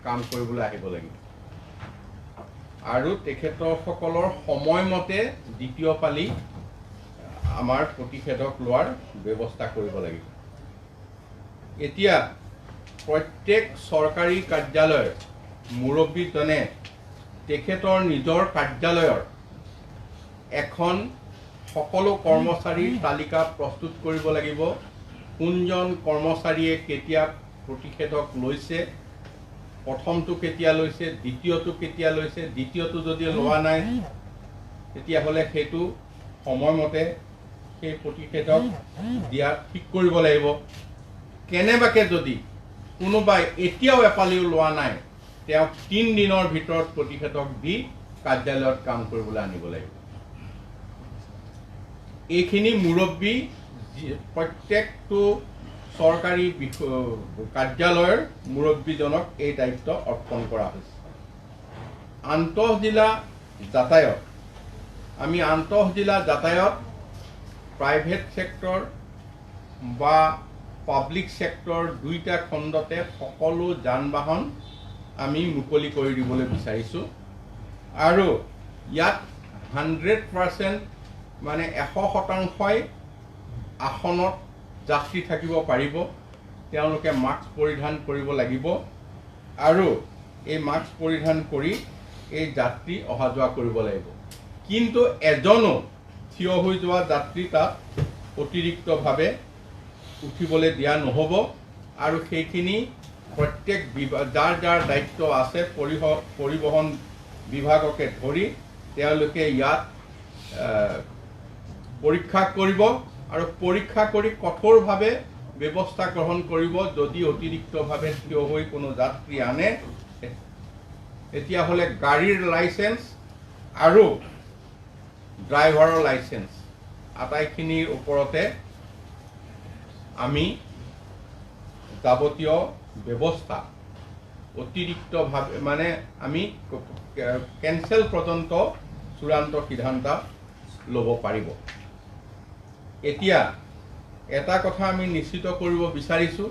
কাম কৰিবলৈ আহিব লাগিব আৰু তেখেতসকলৰ সময়মতে দ্বিতীয় পালি আমাৰ প্ৰতিষেধক লোৱাৰ ব্যৱস্থা কৰিব লাগিব। এতিয়া প্ৰত্যেক চৰকাৰী কাৰ্যালয়ৰ মুৰব্বীজনে তেখেতৰ নিজৰ কাৰ্যালয়ৰ এখন সকলো কৰ্মচাৰীৰ তালিকা প্ৰস্তুত কৰিব লাগিব। কোনজন কৰ্মচাৰীয়ে কেতিয়া প্ৰতিষেধক লৈছে, প্ৰথমটো কেতিয়া লৈছে, দ্বিতীয়টো কেতিয়া লৈছে, দ্বিতীয়টো যদি লোৱা নাই তেতিয়াহ'লে সেইটো সময়মতে সেই প্ৰতিষেধক দিয়া ঠিক কৰিব লাগিব। কেনেবাকৈ যদি কোনোবাই এতিয়াও এপালিও লোৱা নাই তেওঁক 3 দিনৰ ভিতৰত প্ৰতিষেধক দি কাৰ্যালয়ত কাম কৰিবলৈ আনিব লাগিব। এইখিনি মুৰব্বী প্ৰত্যেকটো চৰকাৰী কাৰ্যালয়ৰ মুৰব্বীজনক এই দায়িত্ব অৰ্পণ কৰা হৈছে। আন্তঃজিলা যাতায়ত, আমি আন্তঃজিলা যাতায়ত প্ৰাইভেট সেক্টৰ বা পাব্লিক সেক্টৰ দুইটা খণ্ডতে সকলো যান বাহন আমি মুকলি কৰি দিবলৈ বিচাৰিছোঁ আৰু ইয়াত 100% মানে 100% আসনত যাত্ৰী থাকিব পাৰিব। তেওঁলোকে মাস্ক পৰিধান কৰিব লাগিব আৰু এই মাস্ক পৰিধান কৰি এই যাত্ৰী অহা যোৱা কৰিব লাগিব। কিন্তু এজনো থিয় হৈ যোৱা যাত্ৰী তাত অতিৰিক্তভাৱে উঠিবলৈ দিয়া নহ'ব আৰু সেইখিনি প্ৰত্যেক যাৰ যাৰ দায়িত্ব আছে পৰিবহণ বিভাগকে ধৰি তেওঁলোকে ইয়াত পৰীক্ষা কৰিব আৰু পৰীক্ষা কৰি কঠোৰভাৱে ব্যৱস্থা গ্ৰহণ কৰিব। যদি অতিৰিক্তভাৱে থিয় হৈ কোনো যাত্ৰী আনে তেতিয়াহ'লে গাড়ীৰ লাইচেন্স আৰু ড্ৰাইভাৰৰ লাইচেন্স আটাইখিনিৰ ওপৰতে আমি যাৱতীয় ব্যৱস্থা অতিৰিক্তভাৱে মানে আমি কেঞ্চেল পৰ্যন্ত চূড়ান্ত সিদ্ধান্ত ল'ব পাৰিব। এতিয়া এটা কথা আমি নিশ্চিত কৰিব বিচাৰিছোঁ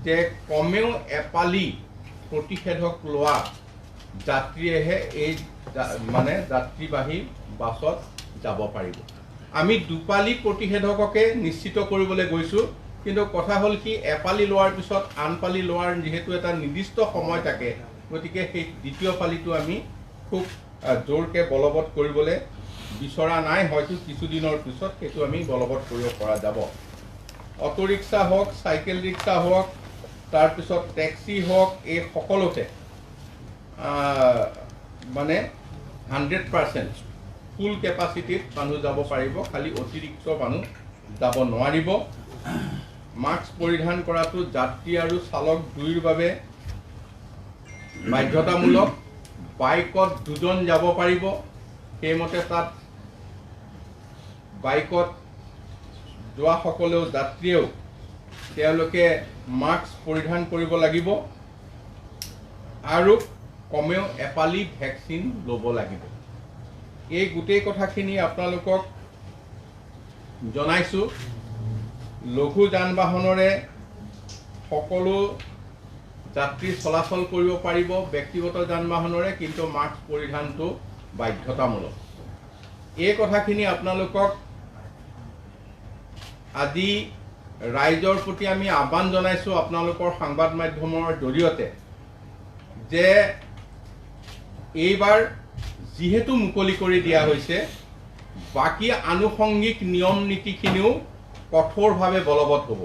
যে কমেও এপালি প্ৰতিষেধক লোৱা যাত্ৰীয়েহে এই মানে যাত্ৰীবাহী বাছত যাব পাৰিব। আমি দুপালি প্ৰতিষেধককে নিশ্চিত কৰিবলৈ গৈছোঁ, কিন্তু কথা হ'ল কি এপালি লোৱাৰ পিছত আন পালি লোৱাৰ যিহেতু এটা নিৰ্দিষ্ট সময় থাকে, গতিকে সেই দ্বিতীয় পালিটো আমি খুব জোৰকৈ বলবৎ কৰিবলৈ বিচৰা নাই। হয়তো কিছুদিনৰ পিছত সেইটো আমি বলবৎ কৰিব পৰা যাব। অটো ৰিক্সা হওক, চাইকেল ৰিক্সা হওক, তাৰপিছত টেক্সি হওক, এই সকলোতে মানে 100% ফুল কেপাচিটিত মানুহ যাব পাৰিব, খালি অতিৰিক্ত মানুহ যাব নোৱাৰিব। মাস্ক পৰিধান কৰাটো যাত্ৰী আৰু চালক দুয়োৰ বাবে বাধ্যতামূলক। বাইকত 2জন যাব পাৰিব, সেইমতে তাত বাইকত যোৱাসকলেও যাত্ৰীয়েও তেওঁলোকে মাস্ক পৰিধান কৰিব লাগিব আৰু কমেও এপালি ভেকচিন ল'ব লাগিব। এই গোটেই কথাখিনি আপোনালোকক জনাইছোঁ। লঘু যান বাহনেৰে সকলো যাত্ৰী চলাচল কৰিব পাৰিব, ব্যক্তিগত যান বাহনেৰে কিন্তু মাস্ক পৰিধানটো বাধ্যতামূলক। এই কথাখিনি আপোনালোকক আজি ৰাইজৰ প্ৰতি আমি আহ্বান জনাইছোঁ আপোনালোকৰ সংবাদ মাধ্যমৰ জৰিয়তে যে এইবাৰ যিহেতু মুকলি কৰি দিয়া হৈছে, বাকী আনুষংগিক নিয়ম নীতিখিনিও কঠোৰভাৱে বলবৎ হ'ব।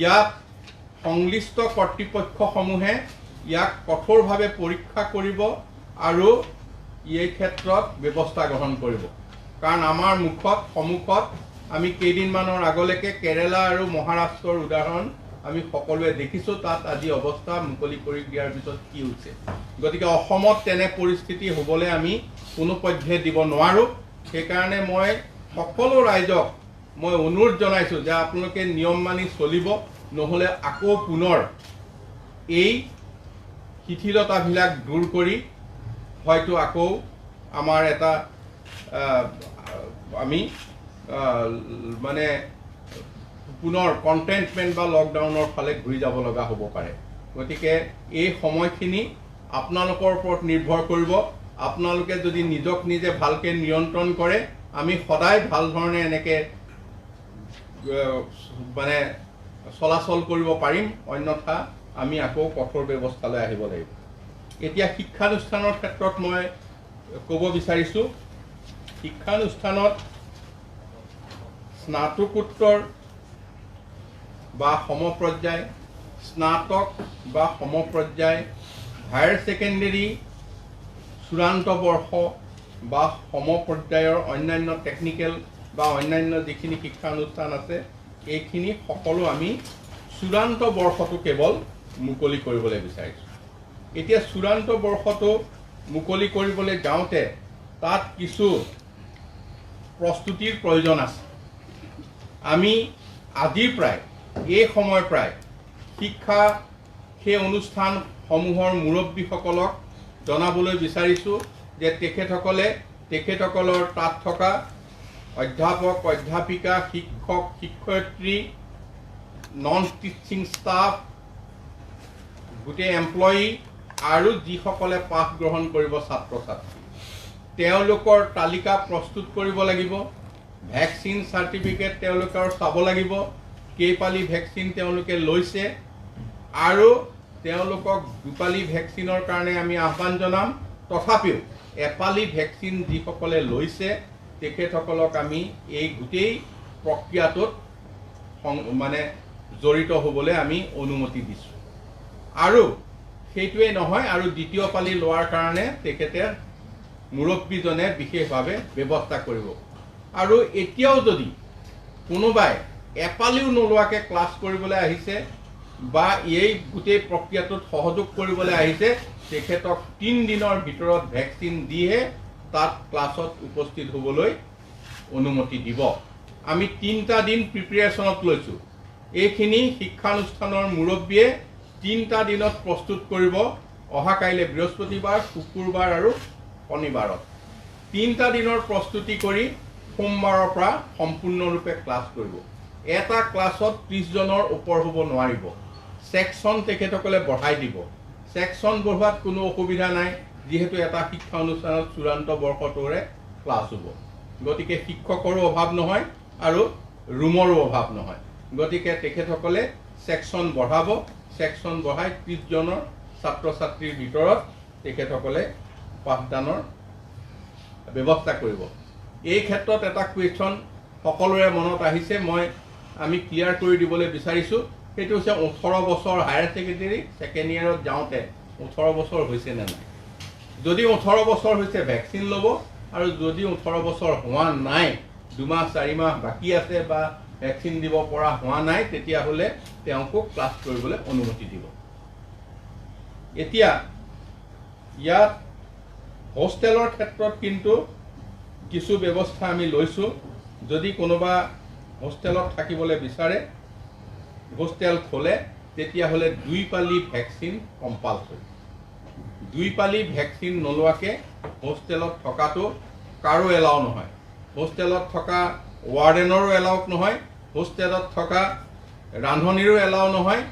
ইয়াত সংশ্লিষ্ট কৰ্তৃপক্ষসমূহে ইয়াক কঠোৰভাৱে পৰীক্ষা কৰিব আৰু এই ক্ষেত্ৰত ব্যৱস্থা গ্ৰহণ কৰিব। কাৰণ আমাৰ সন্মুখত আমি কেইদিনমানৰ আগলৈকে কেৰেলা আৰু মহাৰাষ্ট্ৰৰ উদাহৰণ আমি সকলোৱে দেখিছোঁ। তাত আজি অৱস্থা মুকলি কৰি দিয়াৰ পিছত কি হৈছে। গতিকে অসমত তেনে পৰিস্থিতি হ'বলৈ আমি কোনো পধ্যে দিব নোৱাৰোঁ। সেইকাৰণে মই সকলো ৰাইজক মই অনুৰোধ জনাইছোঁ যে আপোনালোকে নিয়ম মানি চলিব, নহ'লে আকৌ পুনৰ এই শিথিলতাবিলাক দূৰ কৰি হয়তো আকৌ আমাৰ এটা আমি মানে পুনৰ কণ্টেইনমেণ্ট বা লকডাউনৰ ফালে ঘূৰি যাব লগা হ'ব পাৰে। গতিকে এই সময়খিনি আপোনালোকৰ ওপৰত নিৰ্ভৰ কৰিব। আপোনালোকে যদি নিজক নিজে ভালকৈ নিয়ন্ত্ৰণ কৰে, আমি সদায় ভাল ধৰণে এনেকৈ মানে চলাচল কৰিব পাৰিম, অন্যথা আমি আকৌ কঠোৰ ব্যৱস্থালৈ আহিব লাগিব। এতিয়া শিক্ষানুষ্ঠানৰ ক্ষেত্ৰত মই ক'ব বিচাৰিছোঁ, শিক্ষানুষ্ঠানত স্নাতকোত্তৰ বা সমপৰ্যায়, স্নাতক বা সমপৰ্যায়, হায়াৰ ছেকেণ্ডেৰী চূড়ান্ত বৰ্ষ বা সমপৰ্যায়ৰ অন্যান্য টেকনিকেল বা অন্যান্য যিখিনি শিক্ষানুষ্ঠান আছে, এইখিনি সকলো আমি চূড়ান্ত বৰ্ষটো কেৱল মুকলি কৰিবলৈ বিচাৰিছোঁ। এতিয়া চূড়ান্ত বৰ্ষটো মুকলি কৰিবলৈ যাওঁতে তাত কিছু প্ৰস্তুতিৰ প্ৰয়োজন আছে। আমি আজিৰ পৰাই এই সময় প্ৰায় শিক্ষা সেই অনুষ্ঠানসমূহৰ মুৰব্বীসকলক জনাবলৈ বিচাৰিছোঁ যে তেখেতসকলৰ তাত থকা অধ্যাপক, অধ্যাপিকা, শিক্ষক, শিক্ষয়িত্ৰী, নন টিচিং ষ্টাফ, গোটেই এমপ্লয়ী আৰু যিসকলে পাঠ গ্ৰহণ কৰিব ছাত্ৰ ছাত্ৰী, তেওঁলোকৰ তালিকা প্ৰস্তুত কৰিব লাগিব। ভেকচিন চাৰ্টিফিকেট তেওঁলোকৰ চাব লাগিব, কেইপালি ভেকচিন তেওঁলোকে লৈছে, আৰু তেওঁলোকক দুপালি ভেকচিনৰ কাৰণে আমি আহ্বান জনাম। তথাপিও এপালি ভেকচিন যিসকলে লৈছে তেখেতসকলক আমি এই গোটেই প্ৰক্ৰিয়াটোত মানে জড়িত হ'বলৈ আমি অনুমতি দিছোঁ। আৰু সেইটোৱেই নহয়, আৰু দ্বিতীয় পালি লোৱাৰ কাৰণে তেখেতে মুৰব্বীজনে বিশেষভাৱে ব্যৱস্থা কৰিব। আৰু এতিয়াও যদি কোনোবাই এপালিও নোলোৱাকৈ ক্লাছ কৰিবলৈ আহিছে বা এই গোটেই প্ৰক্ৰিয়াটোত সহযোগ কৰিবলৈ আহিছে, তেখেতক 3 দিনৰ ভিতৰত ভেকচিন দিহে তাত ক্লাছত উপস্থিত হ'বলৈ অনুমতি দিব। আমি 3টা দিন প্ৰিপেৰেশ্যনত লৈছোঁ। এইখিনি শিক্ষানুষ্ঠানৰ মুৰব্বীয়ে 3টা দিনত প্ৰস্তুত কৰিব। অহা কাইলৈ বৃহস্পতিবাৰ, শুকুৰবাৰ আৰু শনিবাৰত 3টা দিনৰ প্ৰস্তুতি কৰি সোমবাৰৰ পৰা সম্পূৰ্ণৰূপে ক্লাছ কৰিব। এটা ক্লাছত 30 জনৰ ওপৰ হ'ব নোৱাৰিব। ছেকশ্যন তেখেতসকলে বঢ়াই দিব। ছেকশ্যন বঢ়োৱাত কোনো অসুবিধা নাই, যিহেতু এটা শিক্ষা অনুষ্ঠানত চূড়ান্ত বৰ্ষটোৰে ক্লাছ হ'ব। গতিকে শিক্ষকৰো অভাৱ নহয় আৰু ৰুমৰো অভাৱ নহয়। গতিকে তেখেতসকলে ছেকশ্যন বঢ়াব। ছেকশ্যন বঢ়াই 30 জনৰ ছাত্ৰ ছাত্ৰীৰ ভিতৰত তেখেতসকলে পাঠদানৰ ব্যৱস্থা কৰিব। এই ক্ষেত্ৰত এটা কুৱেশ্যন সকলোৰে মনত আহিছে, আমি ক্লিয়াৰ কৰি দিবলৈ বিচাৰিছোঁ। সেইটো হৈছে 18 বছৰ হায়াৰ ছেকেণ্ডেৰী ছেকেণ্ড ইয়েৰত যাওঁতে 18 বছৰ হৈছে নে নাই। যদি 18 বছৰ হৈছে ভেকচিন ল'ব, আৰু যদি 18 বছৰ হোৱা নাই, 2 মাহ 4 মাহ বাকী আছে বা ভেকচিন দিব পৰা হোৱা নাই, তেতিয়াহ'লে তেওঁকো ক্লাছ কৰিবলৈ অনুমতি দিব। এতিয়া ইয়াত হোষ্টেলৰ ক্ষেত্ৰত কিন্তু কিছু ব্যৱস্থা আমি লৈছোঁ। যদি কোনোবা হোষ্টেলত থাকিবলৈ বিচাৰে, হোষ্টেল খোলে, তেতিয়াহ'লে 2 পালি ভেকচিন কম্পালচৰি। 2 পালি ভেকচিন নোলোৱাকৈ হোষ্টেলত থকাটো কাৰো এলাও নহয়। হোষ্টেলত থকা ৱাৰ্ডেনৰো এলাউ নহয়, হোষ্টেলত থকা ৰান্ধনীৰো এলাউ নহয়,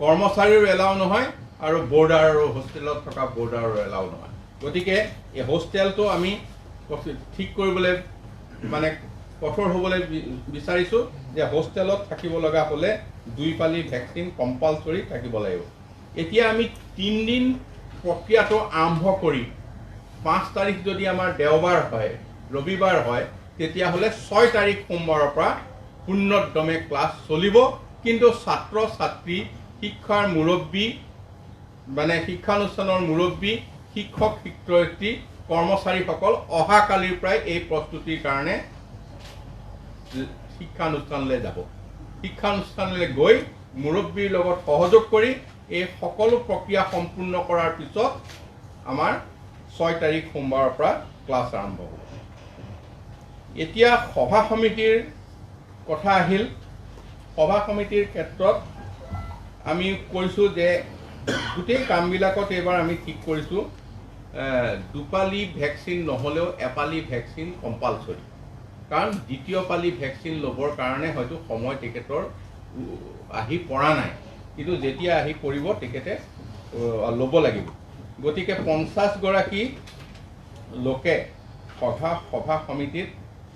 কৰ্মচাৰীৰো এলাউ নহয়, আৰু বৰ্ডাৰৰো হোষ্টেলত থকা বৰ্ডাৰৰো এলাউ নহয়। গতিকে এই হোষ্টেলটো আমি ঠিক কৰিবলৈ মানে কঠোৰ হ'বলৈ বিচাৰিছোঁ যে হোষ্টেলত থাকিব লগা হ'লে 2 পালি ভেকচিন কম্পালচৰি থাকিব লাগিব। এতিয়া আমি 3 দিন প্ৰক্ৰিয়াটো আৰম্ভ কৰি 5 তাৰিখ যদি আমাৰ দেওবাৰ হয়, ৰবিবাৰ হয়, তেতিয়াহ'লে 6 তাৰিখ সোমবাৰৰ পৰা পূৰ্ণোদ্যমে ক্লাছ চলিব। কিন্তু ছাত্ৰ ছাত্ৰী, শিক্ষাৰ মুৰব্বী মানে শিক্ষানুষ্ঠানৰ মুৰব্বী, শিক্ষক শিক্ষয়িত্ৰী, কৰ্মচাৰীসকল অহাকালিৰ পৰাই এই প্ৰস্তুতিৰ কাৰণে শিক্ষানুষ্ঠানলৈ যাব। শিক্ষানুষ্ঠানলৈ গৈ মুৰব্বীৰ লগত সহযোগ কৰি এই সকলো প্ৰক্ৰিয়া সম্পূৰ্ণ কৰাৰ পিছত আমাৰ 6 তাৰিখ সোমবাৰৰ পৰা ক্লাছ আৰম্ভ হ'ব। এতিয়া সভা সমিতিৰ কথা আহিল। সভা সমিতিৰ ক্ষেত্ৰত আমি কৈছোঁ যে গোটেই কামবিলাকত এইবাৰ আমি ঠিক কৰিছোঁ 2 পালি ভেকচিন নহ'লেও এপালি ভেকচিন কম্পালচৰি। কাৰণ দ্বিতীয় পালি ভেকচিন ল'বৰ কাৰণে হয়তো সময় তেখেতৰ আহি পৰা নাই, কিন্তু যেতিয়া আহি পৰিব তেখেতে ল'ব লাগিব। গতিকে 50 গৰাকী লোকে সভা সমিতিত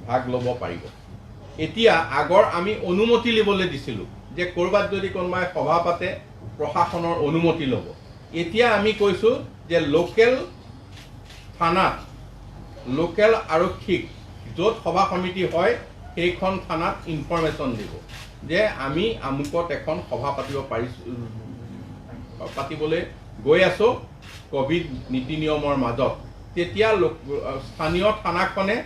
ভাগ ল'ব পাৰিব। এতিয়া আগৰ আমি অনুমতি ল'বলৈ দিছিলোঁ যে ক'ৰবাত যদি কোনোবাই সভা পাতে প্ৰশাসনৰ অনুমতি ল'ব। এতিয়া আমি কৈছোঁ যে লোকেল থানাত, লোকেল আৰক্ষীক য'ত সভা সমিতি হয় সেইখন থানাত ইনফৰমেশ্যন দিব যে আমি আমুকত এখন সভা পাতিবলৈ গৈ আছোঁ ক'ভিড নীতি নিয়মৰ মাজত। তেতিয়া স্থানীয় থানাখনে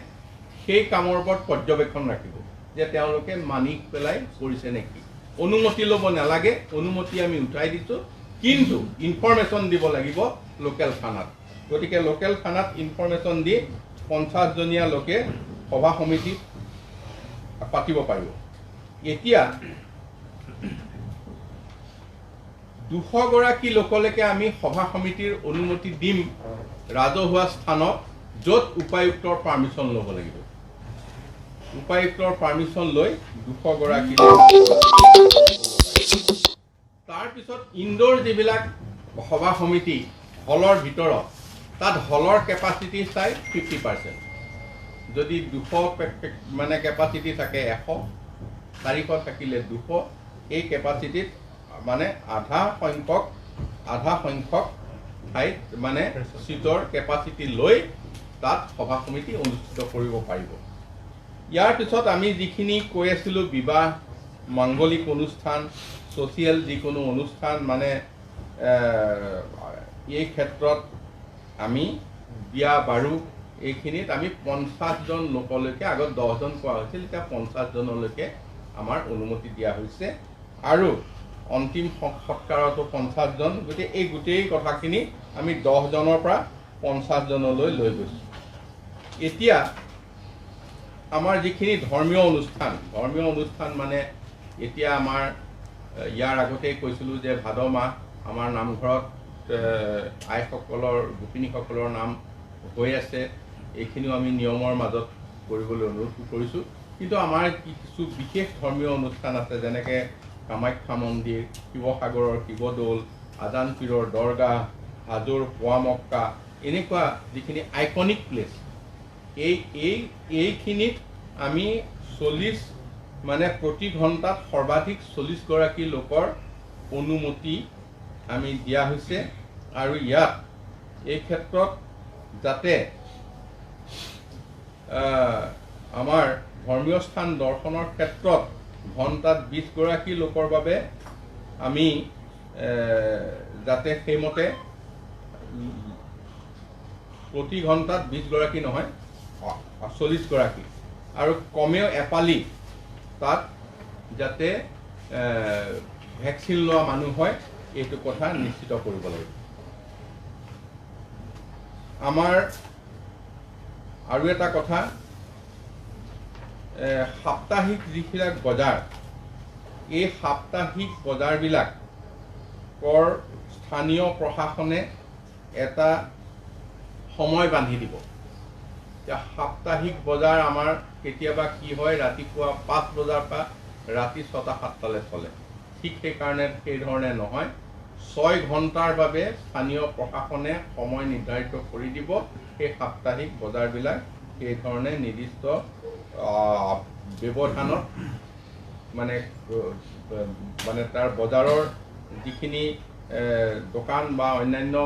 সেই কামৰ ওপৰত পৰ্যবেক্ষণ ৰাখিব যে তেওঁলোকে মানি পেলাই কৰিছে নেকি। অনুমতি ল'ব নালাগে, অনুমতি আমি উঠাই দিছোঁ, কিন্তু ইনফৰমেশ্যন দিব লাগিব লোকেল থানাত। গতিকে লোকেল থানাত ইনফৰমেশ্যন দি 50 জনীয়া লোকে সভা সমিতি পাতিব পাৰিব। এতিয়া 200 গৰাকী লোকলৈকে আমি সভা সমিতিৰ অনুমতি দিম ৰাজহুৱা স্থানত, য'ত উপায়ুক্তৰ পাৰ্মিশ্যন ল'ব লাগিব। উপায়ুক্তৰ পাৰ্মিশ্যন লৈ 200 গৰাকী। তাৰপিছত ইনডোৰ যিবিলাক সভা সমিতি হলৰ ভিতৰত, তাত হলৰ কেপাচিটি চাই 50%। যদি 200 মানে কেপাচিটি থাকে 100, 400 থাকিলে 200, এই কেপাচিটিত মানে আধা সংখ্যক ঠাইত মানে চিটৰ কেপাচিটি লৈ তাত সভা সমিতি অনুষ্ঠিত কৰিব পাৰিব। ইয়াৰ পিছত আমি যিখিনি কৈ আছিলোঁ, বিবাহ, মাংগলিক অনুষ্ঠান, ছ'চিয়েল যিকোনো অনুষ্ঠান, মানে এই ক্ষেত্ৰত আমি বিয়া বাৰু এইখিনিত আমি 50 জন লোকলৈকে, আগত 10 জন কোৱা হৈছিল, এতিয়া 50 জনলৈকে আমাৰ অনুমতি দিয়া হৈছে। আৰু অন্তিম সৎকাৰতো 50 জন। গতিকে এই গোটেই কথাখিনি আমি 10 জনৰ পৰা 50 জনলৈ লৈ গৈছোঁ। এতিয়া আমাৰ যিখিনি ধৰ্মীয় অনুষ্ঠান মানে এতিয়া আমাৰ ইয়াৰ আগতেই কৈছিলোঁ যে ভাদ মাহ আমাৰ নামঘৰত আইসকলৰ, গোপিনীসকলৰ নাম হৈ আছে। এইখিনিও আমি নিয়মৰ মাজত কৰিবলৈ অনুৰোধ কৰিছোঁ। কিন্তু আমাৰ কিছু বিশেষ ধৰ্মীয় অনুষ্ঠান আছে, যেনেকৈ কামাখ্যা মন্দিৰ, শিৱসাগৰৰ শিৱদৌল, আজান পীৰৰ দৰগাহ, হাজোৰ পোৱামক্কা, এনেকুৱা যিখিনি আইকনিক প্লেচ, এইখিনিত আমি 40 মানে প্ৰতি ঘণ্টাত সৰ্বাধিক 40 গৰাকী লোকৰ অনুমতি আমি দিয়া হৈছে। আৰু ইয়াত এই ক্ষেত্ৰত যাতে আমাৰ ধৰ্মীয় স্থান দৰ্শনৰ ক্ষেত্ৰত ঘণ্টাত 20 গৰাকী লোকৰ বাবে আমি যাতে সেইমতে প্ৰতি ঘণ্টাত 20 গৰাকী নহয়, 40 গৰাকী, আৰু কমেও এপালি তাত যাতে ভেকচিন লোৱা মানুহ হয়, এইটো কথা নিশ্চিত কৰিব লাগিব। আমাৰ আৰু এটা কথা, সাপ্তাহিক যিবিলাক বজাৰ, এই সাপ্তাহিক বজাৰবিলাকৰ স্থানীয় প্ৰশাসনে এটা সময় বান্ধি দিব। এতিয়া সাপ্তাহিক বজাৰ আমাৰ কেতিয়াবা কি হয়, ৰাতিপুৱা 5 বজাৰ পৰা ৰাতি 6-7টালৈ চলে। ঠিক সেইকাৰণে সেইধৰণে নহয়, 6 ঘণ্টাৰ বাবে স্থানীয় প্ৰশাসনে সময় নিৰ্ধাৰিত কৰি দিব। সেই সাপ্তাহিক বজাৰবিলাক সেইধৰণে নিৰ্দিষ্ট ব্যৱধানত মানে তাৰ বজাৰৰ যিখিনি দোকান বা অন্যান্য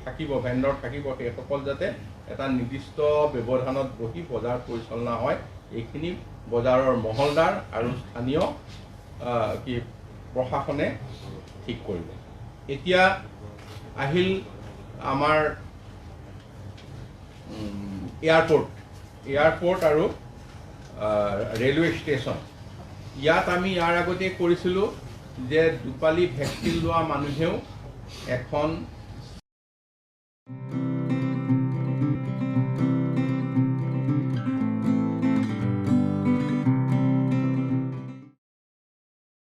থাকিব, ভেণ্ডৰ থাকিব, সেইসকল যাতে এটা নিৰ্দিষ্ট ব্যৱধানত বহি বজাৰ পৰিচালনা হয়, এইখিনি বজাৰৰ মহলদাৰ আৰু স্থানীয় প্ৰশাসনে ঠিক কৰিব। এতিয়া আহিল আমাৰ এয়াৰপোৰ্ট আৰু ৰেলৱে ষ্টেচন। ইয়াত আমি ইয়াৰ আগতে কৰিছিলোঁ যে দুপালি ভেকচিন লোৱা মানুহেও এখন